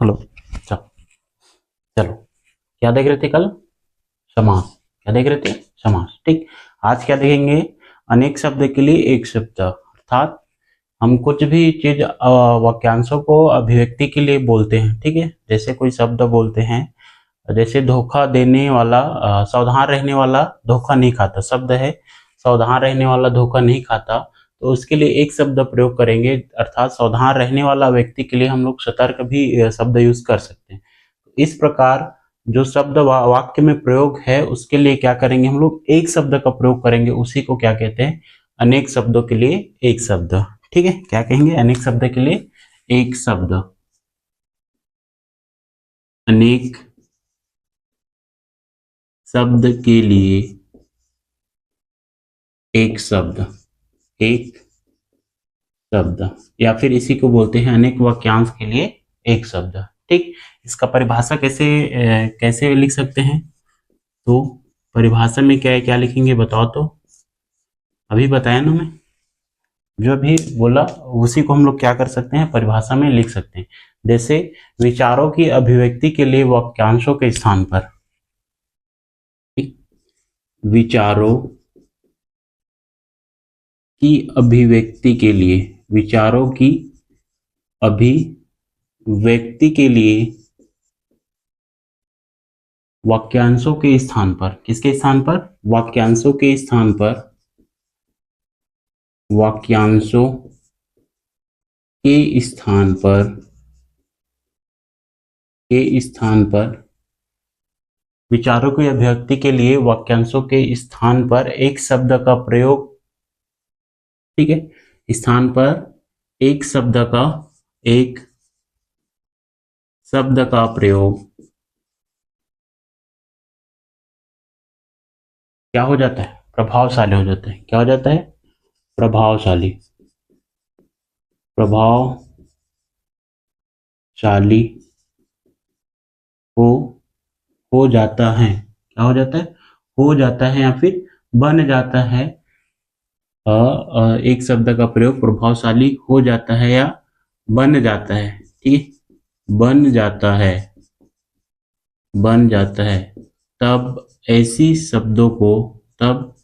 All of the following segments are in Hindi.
हेलो। चलो चलो, क्या देख रहे थे कल? समास। क्या देख रहे थे? समास। ठीक। आज क्या देखेंगे? अनेक शब्द के लिए एक शब्द, अर्थात हम कुछ भी चीज वाक्यांशों को अभिव्यक्ति के लिए बोलते हैं। ठीक है, जैसे कोई शब्द बोलते हैं, जैसे धोखा देने वाला, सावधान रहने वाला धोखा नहीं खाता, शब्द है सावधान रहने वाला धोखा नहीं खाता, तो उसके लिए एक शब्द प्रयोग करेंगे, अर्थात सावधान रहने वाला व्यक्ति के लिए हम लोग सतर्क भी शब्द यूज कर सकते हैं। इस प्रकार जो शब्द वाक्य में प्रयोग है उसके लिए क्या करेंगे, हम लोग एक शब्द का प्रयोग करेंगे, उसी को क्या कहते हैं? अनेक शब्दों के लिए एक शब्द। ठीक है, क्या कहेंगे? अनेक शब्द के लिए एक शब्द। अनेक शब्द के लिए एक शब्द, एक शब्द, या फिर इसी को बोलते हैं अनेक वाक्यांश के लिए एक शब्द। ठीक। इसका परिभाषा कैसे लिख सकते हैं? तो परिभाषा में क्या है, क्या लिखेंगे बताओ तो? अभी बताया ना मैं, जो भी बोला उसी को हम लोग क्या कर सकते हैं, परिभाषा में लिख सकते हैं। जैसे विचारों की अभिव्यक्ति के लिए वाक्यांशों के स्थान पर, विचारों की अभिव्यक्ति के लिए, विचारों की अभिव्यक्ति के लिए वाक्यांशों के स्थान पर, किसके स्थान पर? वाक्यांशों के स्थान पर, वाक्यांशों के स्थान पर, के स्थान पर, विचारों की अभिव्यक्ति के लिए वाक्यांशों के स्थान पर एक शब्द का प्रयोग। ठीक है, स्थान पर एक शब्द का प्रयोग क्या हो जाता है? प्रभावशाली हो जाता है। क्या हो जाता है? प्रभावशाली। प्रभावशाली हो जाता है। क्या हो जाता है? हो जाता है या फिर बन जाता है। एक शब्द का प्रयोग प्रभावशाली हो जाता है या बन जाता है। ठीक है, बन जाता है, बन जाता है। तब ऐसी शब्दों को, तब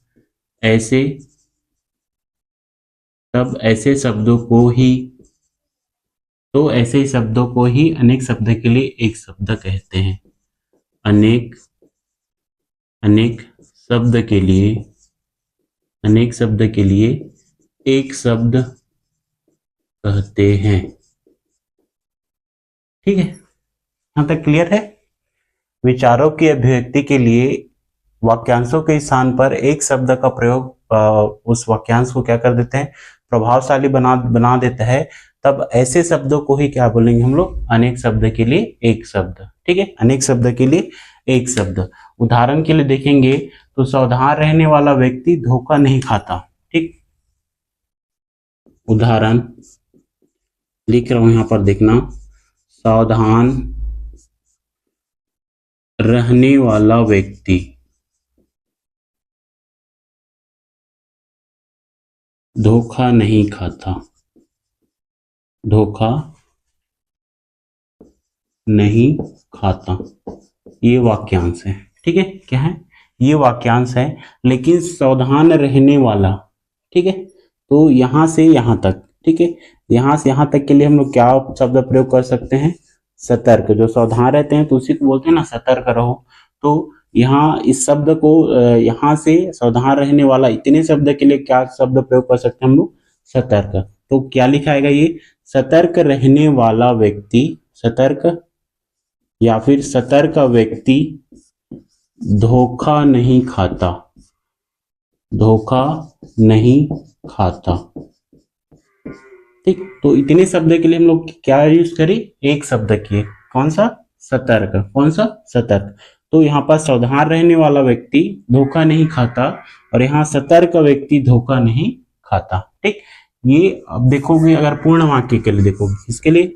ऐसे शब्दों को ही, तो ऐसे शब्दों को ही अनेक शब्द के लिए एक शब्द कहते हैं। अनेक शब्द के लिए, अनेक शब्द के लिए एक शब्द कहते हैं। ठीक है, यहां तक क्लियर है? विचारों की अभिव्यक्ति के लिए वाक्यांशों के स्थान पर एक शब्द का प्रयोग उस वाक्यांश को क्या कर देते हैं? प्रभावशाली बना देता है। तब ऐसे शब्दों को ही क्या बोलेंगे हम लोग? अनेक शब्द के लिए एक शब्द। ठीक है, अनेक शब्द के लिए एक शब्द। उदाहरण के लिए देखेंगे तो सावधान रहने वाला व्यक्ति धोखा नहीं खाता। ठीक, उदाहरण लिख रहा हूं यहां पर, देखना। सावधान रहने वाला व्यक्ति धोखा नहीं खाता, धोखा नहीं खाता। ये वाक्यांश है। ठीक है, क्या है? ये वाक्यांश है। लेकिन सावधान रहने वाला, ठीक है, तो यहां से यहां तक, ठीक है, यहां से यहां तक के लिए हम लोग क्या शब्द प्रयोग कर सकते हैं? सतर्क। जो सावधान रहते हैं तो उसी को बोलते हैं ना, सतर्क रहो। तो यहाँ इस शब्द को, यहां से सावधान रहने वाला, इतने शब्द के लिए क्या शब्द प्रयोग कर सकते हैं हम लोग? सतर्क। तो क्या लिखाएगा ये? सतर्क रहने वाला व्यक्ति, सतर्क या फिर सतर्क व्यक्ति धोखा नहीं खाता, धोखा नहीं खाता। ठीक, तो इतने शब्द के लिए हम लोग क्या यूज करें? एक शब्द किए। कौन सा? सतर्क। कौन सा? सतर्क। तो यहाँ पर सावधान रहने वाला व्यक्ति धोखा नहीं खाता, और यहाँ सतर्क व्यक्ति धोखा नहीं खाता। ठीक, ये अब देखोगे, अगर पूर्ण वाक्य के लिए देखोगे, इसके लिए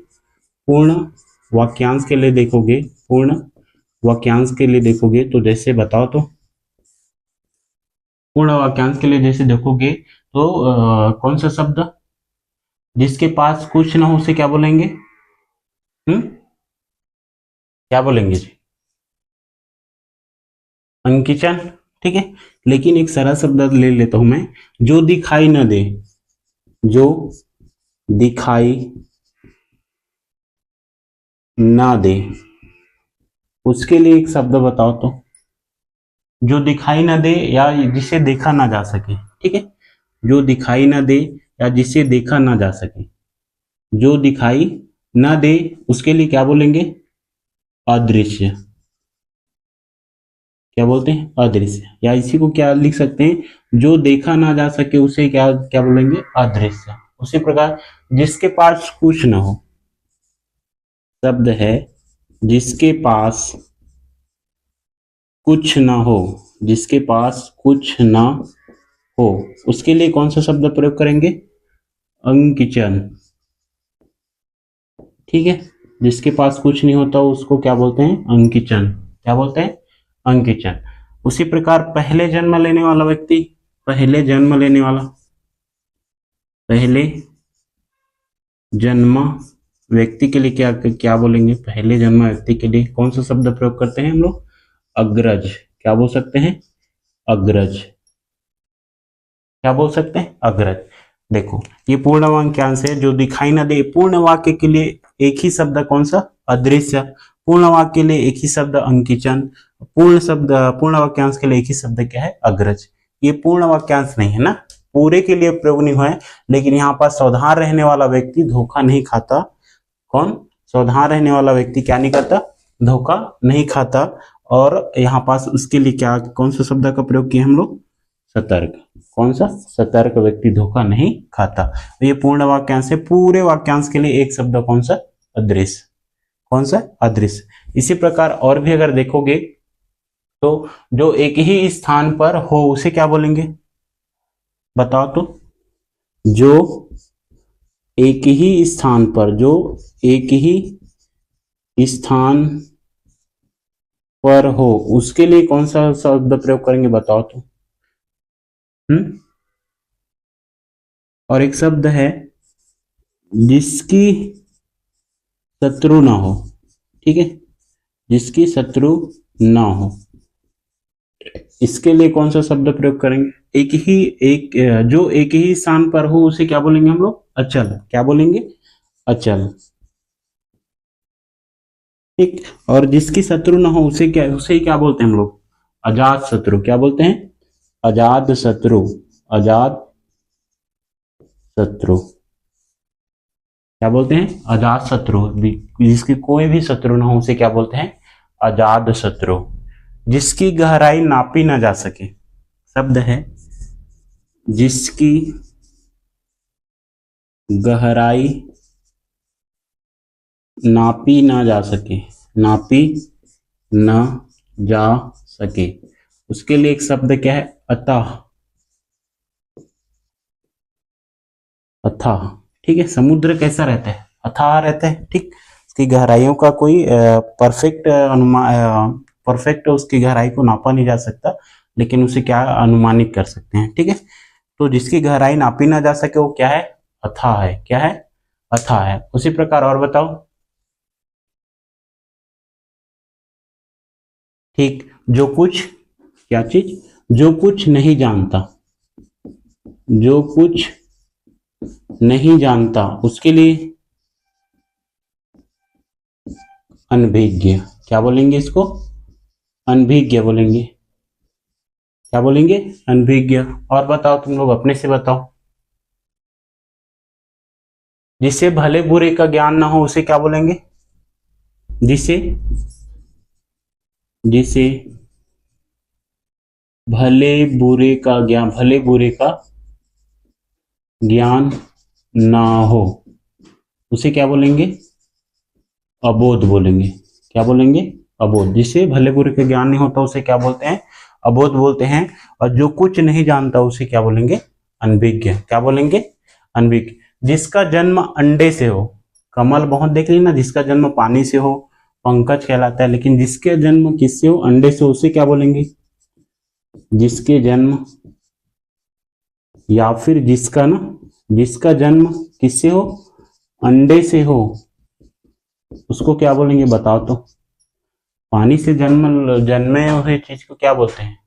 पूर्ण वाक्यांश के लिए देखोगे, पूर्ण वाक्यांश के लिए देखोगे तो जैसे बताओ तो, पूर्ण वाक्यांश के लिए जैसे देखोगे तो कौन सा शब्द? जिसके पास कुछ ना हो उसे क्या बोलेंगे? क्या बोलेंगे जी? अंकिचन। ठीक है, लेकिन एक सरल शब्द ले लेता हूं मैं, जो दिखाई न दे, जो दिखाई ना दे, उसके लिए एक शब्द बताओ तो। जो दिखाई ना दे या जिसे देखा ना जा सके। ठीक है, जो दिखाई ना दे या जिसे देखा ना जा सके, जो दिखाई ना दे उसके लिए क्या बोलेंगे? अदृश्य। क्या बोलते हैं? अदृश्य। या इसी को क्या लिख सकते हैं? जो देखा ना जा सके उसे क्या क्या बोलेंगे? अदृश्य। उसी प्रकार जिसके पास कुछ ना हो, शब्द है जिसके पास कुछ ना हो, जिसके पास कुछ ना हो, उसके लिए कौन सा शब्द प्रयोग करेंगे? अंकिचन। ठीक है, जिसके पास कुछ नहीं होता उसको क्या बोलते हैं? अंकिचन। क्या बोलते हैं? अंकिचन। उसी प्रकार पहले जन्म लेने वाला व्यक्ति, पहले जन्म लेने वाला, पहले जन्म व्यक्ति के लिए क्या क्या बोलेंगे? पहले जन्म व्यक्ति के लिए कौन सा शब्द प्रयोग करते हैं हम लोग? अग्रज। क्या बोल सकते हैं? अग्रज। क्या बोल सकते हैं? अग्रज। देखो, ये पूर्ण वाक्यांश है, जो दिखाई ना दे। पूर्ण वाक्य के लिए एक ही शब्द कौन सा? अदृश्य। पूर्ण वाक्य के लिए एक ही शब्द अंकिचन। पूर्ण वाक्यांश के लिए एक ही शब्द क्या है? अग्रज। ये पूर्ण वाक्यांश नहीं है ना, पूरे के लिए प्रयोग नहीं हुआ है, लेकिन यहाँ पर सावधान रहने वाला व्यक्ति धोखा नहीं खाता। कौन? सावधान रहने वाला व्यक्ति क्या नहीं करता? धोखा नहीं खाता। और यहाँ पास उसके लिए क्या, कौन सा शब्द का प्रयोग किया हम लोग? सतर्क। कौन सा? सतर्क व्यक्ति धोखा नहीं खाता। तो ये पूर्ण वाक्यांश है। पूरे वाक्यांश के लिए एक शब्द कौन सा? अदृश्य। कौन सा? अदृश्य। इसी प्रकार और भी अगर देखोगे तो जो एक ही स्थान पर हो उसे क्या बोलेंगे? बताओ तो। जो एक ही स्थान पर, जो एक ही स्थान पर हो उसके लिए कौन सा शब्द प्रयोग करेंगे? बताओ तो। और एक शब्द है जिसकी शत्रु ना हो। ठीक है, जिसकी शत्रु ना हो, इसके लिए कौन सा शब्द प्रयोग करेंगे? जो एक ही स्थान पर हो उसे क्या बोलेंगे हम लोग? अचल। क्या बोलेंगे? अचल। ठीक। और जिसकी शत्रु ना हो उसे क्या बोलते हैं हम लोग? अजात शत्रु। क्या बोलते हैं? अजात शत्रु। अजात शत्रु। क्या बोलते हैं? अजात शत्रु। जिसकी कोई भी शत्रु ना हो उसे क्या बोलते हैं? अजात शत्रु। जिसकी गहराई नापी ना जा सके, शब्द है जिसकी गहराई नापी ना जा सके, नापी ना जा सके, उसके लिए एक शब्द क्या है? अतः। अथाह। ठीक है, समुद्र कैसा रहता है? अथाह रहता है। ठीक, उसकी गहराइयों का कोई परफेक्ट अनुमान, परफेक्ट उसकी गहराई को नापा नहीं जा सकता, लेकिन उसे क्या अनुमानित कर सकते हैं। ठीक है, तो जिसकी गहराई नापी ना जा सके वो क्या है? अथाह है। क्या है? अथाह है। उसी प्रकार और बताओ। ठीक, जो कुछ, क्या चीज? जो कुछ नहीं जानता, जो कुछ नहीं जानता उसके लिए अनभिज्ञ। क्या बोलेंगे इसको? अनभिज्ञ बोलेंगे। क्या बोलेंगे? अनभिज्ञ। और बताओ, तुम लोग अपने से बताओ। जिसे भले बुरे का ज्ञान ना हो उसे क्या बोलेंगे? जिसे जिसे भले बुरे का ज्ञान, भले बुरे का ज्ञान ना हो उसे क्या बोलेंगे? अबोध बोलेंगे। क्या बोलेंगे? अबोध। जिसे भले बुरे का ज्ञान नहीं होता उसे क्या बोलते हैं? अबोध बोलते हैं। और जो कुछ नहीं जानता उसे क्या बोलेंगे? अनभिज्ञ। क्या बोलेंगे? अनभिज्ञ। जिसका जन्म अंडे से हो, कमल बहुत देख ली ना, जिसका जन्म पानी से हो पंकज कहलाता है, लेकिन जिसके जन्म किससे हो? अंडे से, उसे क्या बोलेंगे? जिसके जन्म, या फिर जिसका ना, जिसका जन्म किससे हो? अंडे से हो, उसको क्या बोलेंगे? बताओ तो। पानी से जन्मे हुए चीज को क्या बोलते हैं?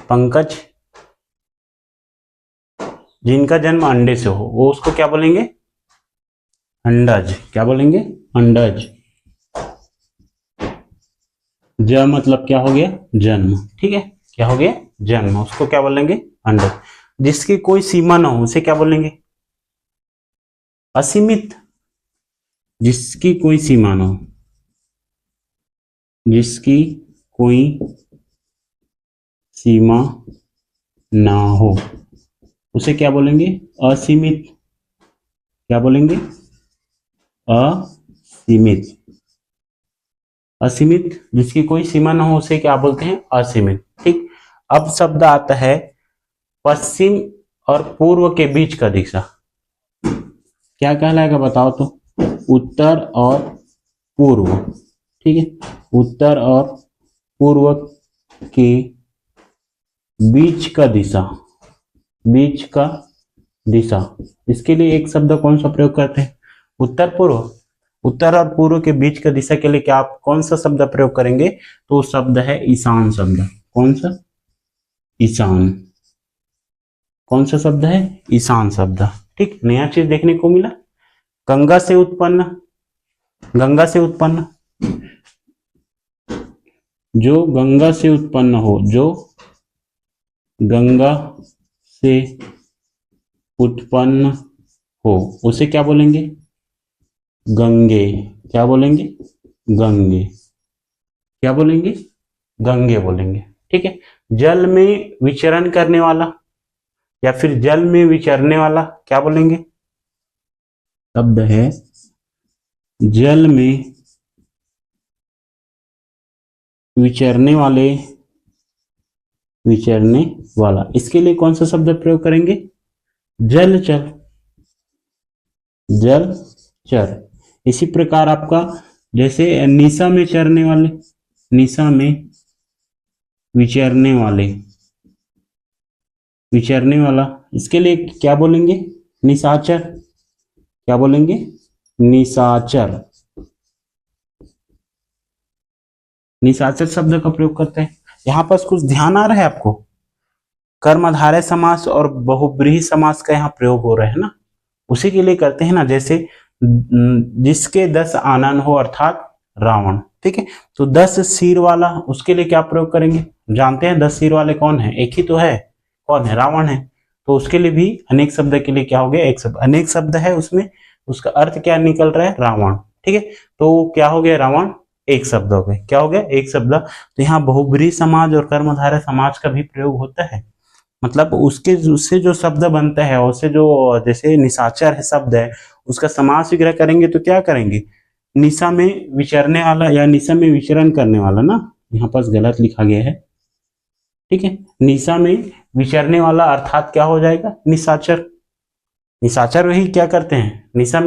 पंकज, जिनका जन्म अंडे से हो वो उसको क्या बोलेंगे? अंडज। क्या बोलेंगे? अंडज। ज मतलब क्या हो गया? जन्म। ठीक है, क्या हो गया? जन्म। उसको क्या बोलेंगे? अंडज। जिसकी कोई सीमा ना हो उसे क्या बोलेंगे? असीमित। जिसकी कोई सीमा ना हो, जिसकी कोई सीमा ना हो उसे क्या बोलेंगे? असीमित। क्या बोलेंगे? असीमित। असीमित, जिसकी कोई सीमा ना हो उसे क्या बोलते हैं? असीमित। ठीक। अब शब्द आता है पश्चिम और पूर्व के बीच का दिशा। क्या कहलाएगा बताओ तो? उत्तर और पूर्व। ठीक है, उत्तर और पूर्व के बीच का दिशा। बीच का दिशा, इसके लिए एक शब्द कौन सा प्रयोग करते हैं? उत्तर पूर्व। उत्तर और पूर्व के बीच का दिशा के लिए क्या आप कौन सा शब्द प्रयोग करेंगे? तो शब्द है ईशान शब्द। कौन सा? ईशान। कौन सा शब्द है? ईशान शब्द। ठीक, नया चीज देखने को मिला। गंगा से उत्पन्न। गंगा से उत्पन्न, जो गंगा से उत्पन्न हो, जो गंगा से उत्पन्न हो उसे क्या बोलेंगे? गंगे। क्या बोलेंगे? गंगे। क्या बोलेंगे? गंगे बोलेंगे। ठीक है, जल में विचरण करने वाला या फिर जल में विचरने वाला क्या बोलेंगे? शब्द है जल में विचरने वाले, विचरने वाला। इसके लिए कौन सा शब्द प्रयोग करेंगे? जलचर। जलचर। इसी प्रकार आपका जैसे निशा में चरने वाले, निशा में विचरने वाले, विचरने वाला, इसके लिए क्या बोलेंगे? निशाचर। क्या बोलेंगे? निशाचर। निशाचर शब्द का प्रयोग करते हैं। यहां पर कुछ ध्यान आ रहा है आपको? कर्मधारय समास और बहुब्रीहि समास का यहाँ प्रयोग हो रहा है ना, उसी के लिए करते हैं ना। जैसे जिसके 10 आनन हो अर्थात रावण। ठीक है, तो 10 सिर वाला, उसके लिए क्या प्रयोग करेंगे? जानते हैं 10 सिर वाले कौन है? एक ही तो है। कौन है? रावण है। तो उसके लिए भी अनेक शब्द के लिए क्या हो गया? एक शब्द। अनेक शब्द है उसमें, उसका अर्थ क्या निकल रहा है? रावण। ठीक है, तो क्या हो गया? रावण एक शब्द हो गए। क्या हो गया? एक शब्द। तो यहाँ बहुब्रीहि समाज और कर्मधारय समाज का भी प्रयोग होता है। मतलब उससे जो शब्द बनता है, उससे जो जैसे निशाचर है शब्द है, उसका समास विग्रह करेंगे तो क्या करेंगे? निशा में विचरने वाला या निशा में विचरण करने वाला ना, यहाँ पर गलत लिखा गया है। ठीक है, निशा में विचरने वाला अर्थात क्या हो जाएगा? निशाचर। निशाचर वही क्या करते हैं? निशा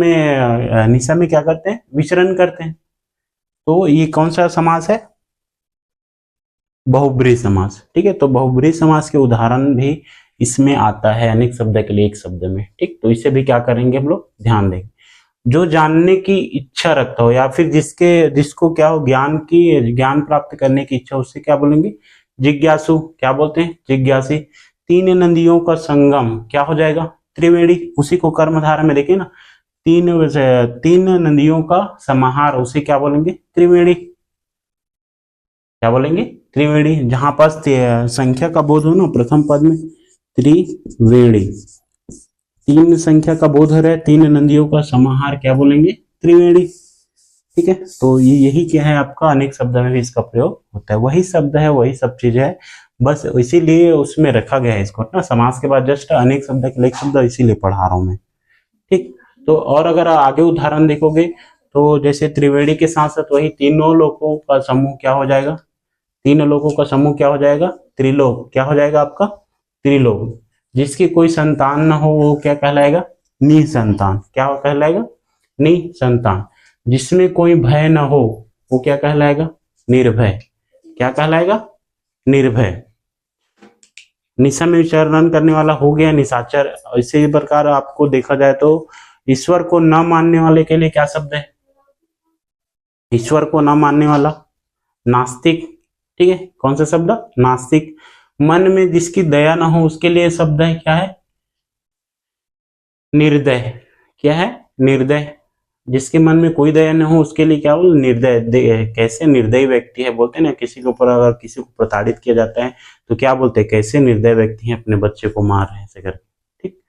में क्या करते हैं? विचरण करते हैं। तो ये कौन सा समास है? बहुब्रीहि समास। ठीक है, तो बहुब्रीहि समास के उदाहरण भी इसमें आता है, अनेक शब्द के लिए एक शब्द में। ठीक, तो इसे भी क्या करेंगे हम लोग? ध्यान देंगे। जो जानने की इच्छा रखता हो या फिर जिसको क्या हो? ज्ञान प्राप्त करने की इच्छा, उससे क्या बोलेंगे? जिज्ञासु। क्या बोलते हैं? जिज्ञासी। 3 नदियों का संगम क्या हो जाएगा? त्रिवेणी। उसी को कर्मधारा में देखिए ना, 3 नदियों का समाहार, उसे क्या बोलेंगे? त्रिवेणी। क्या बोलेंगे? त्रिवेणी। जहां पास संख्या का बोध हो ना, प्रथम पद में त्रिवेणी, 3 संख्या का बोध हो रहा है, 3 नदियों का समाहार क्या बोलेंगे? त्रिवेणी। ठीक है, तो यही क्या है आपका? अनेक शब्द में भी इसका प्रयोग होता है। वही शब्द है, वही सब चीज है, बस इसीलिए उसमें रखा गया है इसको ना। समास के बाद जस्ट अनेक शब्द के लिए एक शब्द, इसीलिए पढ़ा रहा हूं मैं। ठीक, तो और अगर आगे उदाहरण देखोगे तो जैसे त्रिवेणी के साथ साथ वही तीनों लोगों का समूह क्या हो जाएगा? 3 लोगों का समूह क्या हो जाएगा? त्रिलोक। क्या हो जाएगा आपका? त्रिलोक। जिसकी कोई संतान ना हो वो क्या कहलाएगा? निसंतान। क्या कहलाएगा? निसंतान। जिसमें कोई भय ना हो वो क्या कहलाएगा? निर्भय। क्या कहलाएगा? निर्भय। निशा में विचरण करने वाला हो गया निशाचर। इसी प्रकार आपको देखा जाए तो ईश्वर को न मानने वाले के लिए क्या शब्द है? ईश्वर को न मानने वाला, नास्तिक, ठीक है, कौन सा शब्द, नास्तिक। मन में जिसकी दया ना हो उसके लिए शब्द है क्या है, निर्दय। क्या है, निर्दय। जिसके मन में कोई दया न हो उसके लिए क्या बोल, निर्दय। कैसे निर्दयी व्यक्ति है, बोलते हैं ना, किसी के ऊपर अगर किसी को प्रताड़ित किया जाता है तो क्या बोलते हैं, कैसे निर्दय व्यक्ति है, अपने बच्चे को मार रहे हैं ऐसे करके, ठीक।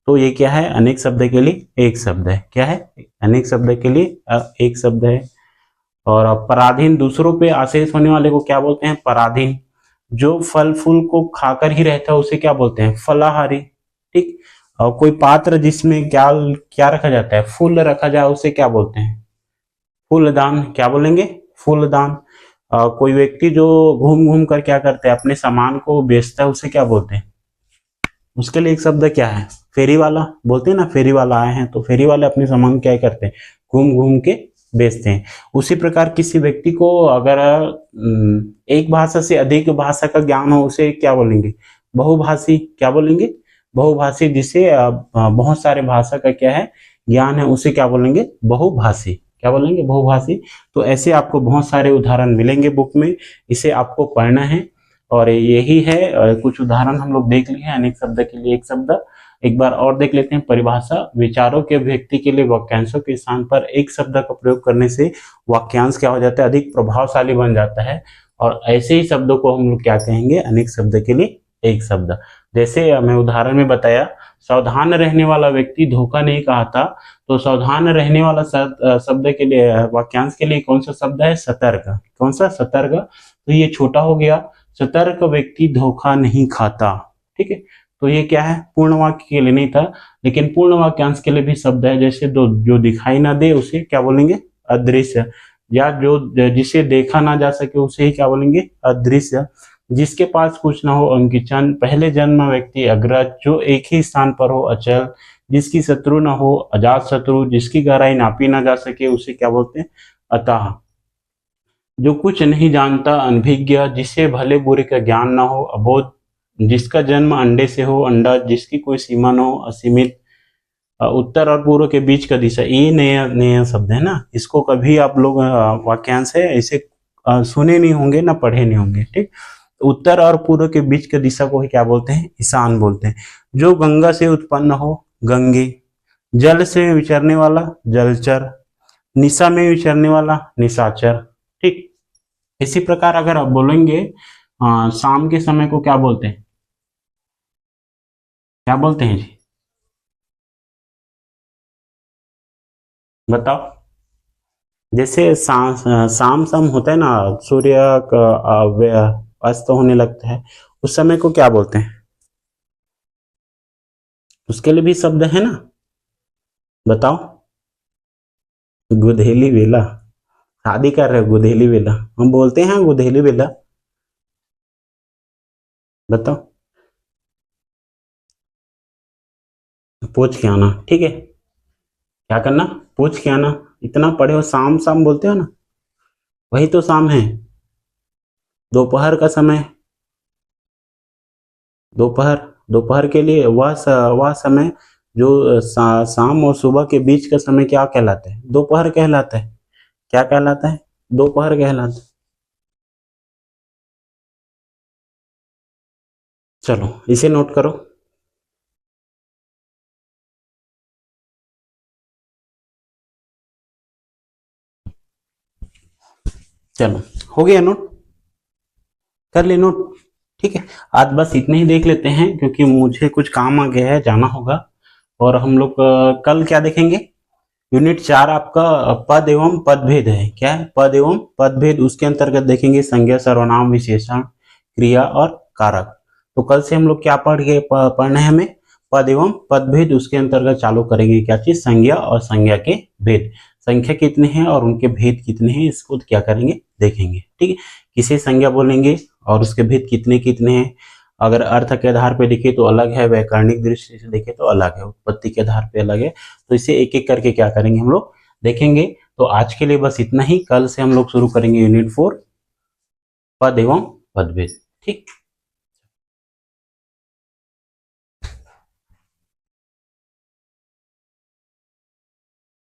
तो ये क्या है, अनेक शब्द के लिए एक शब्द है। क्या है, अनेक शब्द के लिए एक शब्द है। और पराधीन, दूसरों पे आश्रित होने वाले को क्या बोलते हैं, पराधीन। जो फल फूल को खाकर ही रहता है उसे क्या बोलते हैं, फलाहारी, ठीक। और कोई पात्र जिसमें क्या क्या रखा जाता है, फूल रखा जाए उसे क्या बोलते हैं, फूलदान। क्या बोलेंगे, फूलदान। कोई व्यक्ति जो घूम घूम कर क्या करता है, अपने सामान को बेचता है उसे क्या बोलते हैं, उसके लिए एक शब्द क्या है, फेरी वाला। बोलते हैं ना, फेरी वाला आए हैं, तो फेरी वाले अपने सामान क्या करते हैं, घूम घूम के बेचते हैं। उसी प्रकार किसी व्यक्ति को अगर एक भाषा से अधिक भाषा का ज्ञान हो उसे क्या बोलेंगे, बहुभाषी। क्या बोलेंगे, बहुभाषी। जिसे बहुत सारे भाषा का क्या है, ज्ञान है, उसे क्या बोलेंगे, बहुभाषी। क्या बोलेंगे, बहुभाषी। तो ऐसे आपको बहुत सारे उदाहरण मिलेंगे बुक में, इसे आपको पढ़ना है। और यही है, कुछ उदाहरण हम लोग देख लिए हैं, अनेक शब्द के लिए एक शब्द। एक बार और देख लेते हैं परिभाषा। विचारों के अभिव्यक्ति के लिए वाक्यांशों के स्थान पर एक शब्द का प्रयोग करने से वाक्यांश क्या हो जाता है, अधिक प्रभावशाली बन जाता है। और ऐसे ही शब्दों को हम लोग क्या कहेंगे, अनेक शब्द के लिए एक शब्द। जैसे मैं उदाहरण में बताया, सावधान रहने वाला व्यक्ति धोखा नहीं कहता, तो सावधान रहने वाला शब्द के लिए, वाक्यांश के लिए कौन सा शब्द है, सतर्क। कौन सा, सतर्क। तो ये छोटा हो गया, सतर्क व्यक्ति धोखा नहीं खाता, ठीक है। तो ये क्या है, पूर्ण वाक्य के लिए नहीं था, लेकिन पूर्ण वाक्यांश के लिए भी शब्द है। जैसे जो दिखाई ना दे उसे क्या बोलेंगे, अदृश्य। या जो जिसे देखा ना जा सके उसे ही क्या बोलेंगे, अदृश्य। जिसके पास कुछ ना हो अंकिचन, पहले जन्म व्यक्ति अग्रज, जो एक ही स्थान पर हो अचल, जिसकी शत्रु ना हो अजात शत्रु, जिसकी गहराई नापी ना जा सके उसे क्या बोलते हैं, अतः। जो कुछ नहीं जानता अनभिज्ञ, जिसे भले बुरे का ज्ञान ना हो अबोध, जिसका जन्म अंडे से हो अंडा, जिसकी कोई सीमा न हो असीमित। उत्तर और पूर्व के बीच का दिशा, ये नया नया शब्द है ना, इसको कभी आप लोग वाक्यांश है ऐसे सुने नहीं होंगे ना पढ़े नहीं होंगे, ठीक। उत्तर और पूर्व के बीच के दिशा को क्या बोलते हैं, ईशान बोलते हैं। जो गंगा से उत्पन्न हो गंगे, जल से विचरने वाला जलचर, निशा में विचरने वाला निशाचर, ठीक। इसी प्रकार अगर आप बोलेंगे शाम के समय को क्या बोलते हैं, क्या बोलते हैं जी, बताओ। जैसे शाम शाम होता है ना, सूर्य का अस्त होने लगता है, उस समय को क्या बोलते हैं, उसके लिए भी शब्द है ना, बताओ। गुधेली वेला, शादी कर रहे हो गुधेली वेला, हम बोलते हैं गुधेली वेला, बताओ। पूछ के आना, ठीक है, क्या करना, पूछ के आना। इतना पढ़े हो, शाम शाम बोलते हो ना, वही तो शाम है। दोपहर का समय, दोपहर, दोपहर के लिए वह समय जो शाम और सुबह के बीच का समय क्या कहलाता है, दोपहर कहलाता है। क्या कहलाता है, दोपहर कहलाता है। चलो इसे नोट करो। चलो हो गया नोट, कर ले नोट, ठीक है। आज बस इतने ही देख लेते हैं, क्योंकि मुझे कुछ काम आ गया है, जाना होगा। और हम लोग कल क्या देखेंगे, यूनिट 4 आपका पद एवं पदभेद है। क्या है, पद एवं पदभेद। उसके अंतर्गत देखेंगे संज्ञा सर्वनाम विशेषण क्रिया और कारक। तो कल से हम लोग क्या पढ़ना है हमें, पद एवं पदभेद। उसके अंतर्गत चालू करेंगे क्या चीज, संज्ञा और संज्ञा के भेद। संख्या कितने हैं और उनके भेद कितने हैं, इसको क्या करेंगे, देखेंगे, ठीक है। किसे संज्ञा बोलेंगे और उसके भेद कितने कितने हैं। अगर अर्थ के आधार पे देखे तो अलग है, वैकरणिक दृष्टि से देखे तो अलग है, उत्पत्ति के आधार पे अलग है। तो इसे एक एक करके क्या करेंगे, हम लोग देखेंगे। तो आज के लिए बस इतना ही। कल से हम लोग शुरू करेंगे यूनिट 4 पद एवं पदभेद, ठीक।